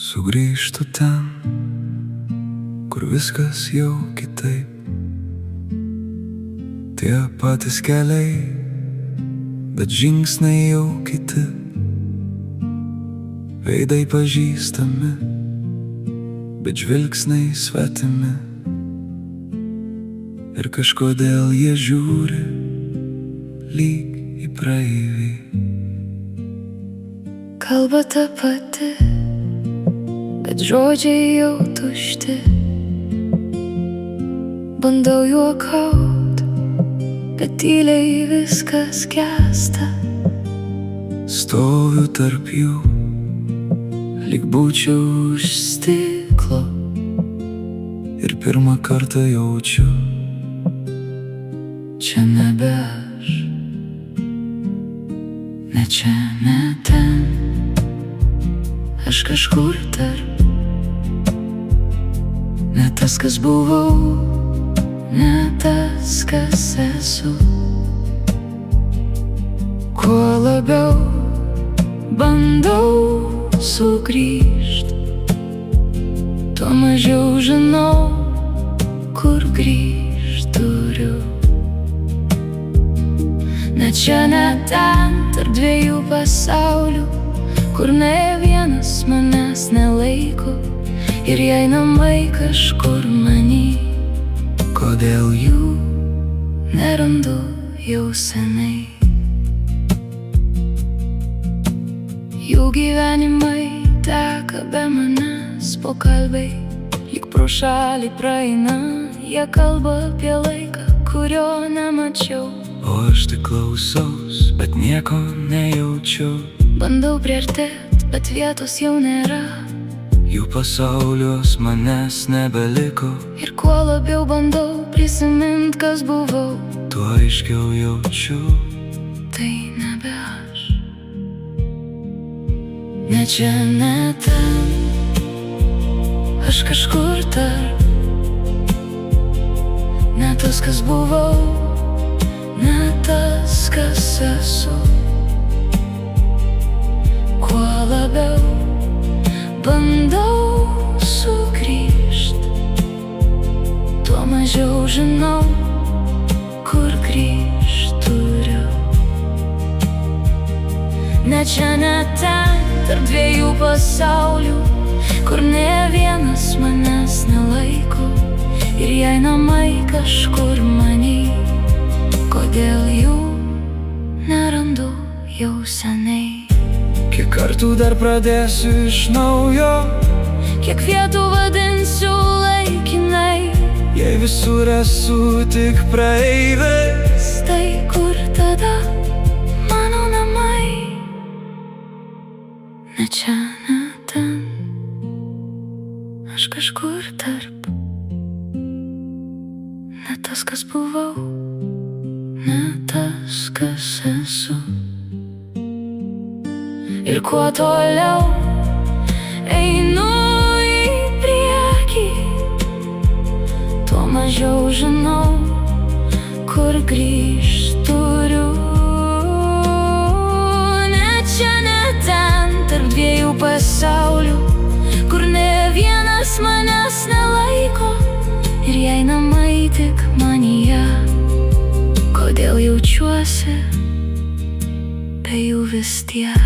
Sugrįžtu ten, kur viskas jau kitaip. Tie patys keliai, bet žingsniai jau kiti. Veidai pažįstami, bet žvilgsniai svetimi. Ir kažkodėl jie žiūri lyg į praeivį. Kalba ta pati, bet žodžiai jau tušti. Bandau juokaut, bet tyliai viskas kęsta. Stoviu tarp jų, lyg būčiau už stiklo. Ir pirmą kartą jaučiu, čia nebe aš, ne čia, ne ten. Aš kažkur tarp, ne tas, kas buvau, ne tas, kas esu. Kuo labiau bandau sugrįžt, tuo mažiau žinau, kur grįžt turiu. Ne čia, ne ten, tarp dviejų pasaulių, kur ne vienas manęs nelaiko. Ir jei namai kažkur many, kodėl jų nerandu jau seniai. Jų gyvenimai teka be manęs, pokalbiai lyg pro šalį praeina. Jie kalba apie laiką, kurio nemačiau. O aš tik klausaus, bet nieko nejaučiu. Bandau priartėt, bet vietos jau nėra. Jų pasauliuos manęs nebeliko. Ir kuo labiau bandau prisimint, kas buvau, tuo aiškiau jaučiu, tai nebe aš. Ne čia, ne ten, aš kažkur tarp, ne tas, kas buvau, ne tas, kas esu. Kuo labiau bandau sugrįžt, tuo mažiau žinau, kur grįžt turiu. Ne čia, ne ten, tarp dviejų pasaulių, kur ne vienas manęs nelaiko. Ir jei namai kažkur many, kodėl jų nerandu jau seniai. Kiek kartų dar pradėsiu iš naujo, kiek vietų vadinsiu laikinai. jei visur esu tik praeivis, Tai kur tada mano namai? Ne čia, ne ten, aš kažkur tarp, ne tas, kas buvau, ne tas, kas esu. Ir kuo toliau einu į priekį, tuo mažiau žinau, kur grįžt turiu. Ne čia, ne ten, tarp dviejų pasaulių, kur ne vienas manęs nelaiko. Ir jei namai tik manyje, kodėl jaučiuosi be jų vis tiek.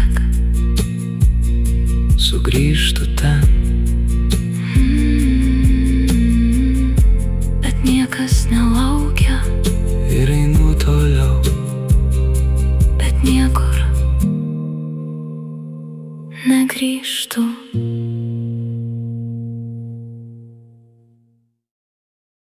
sugrįžtu ten, Bet niekas nelaukia, ir einu toliau. bet niekur negrįžtu.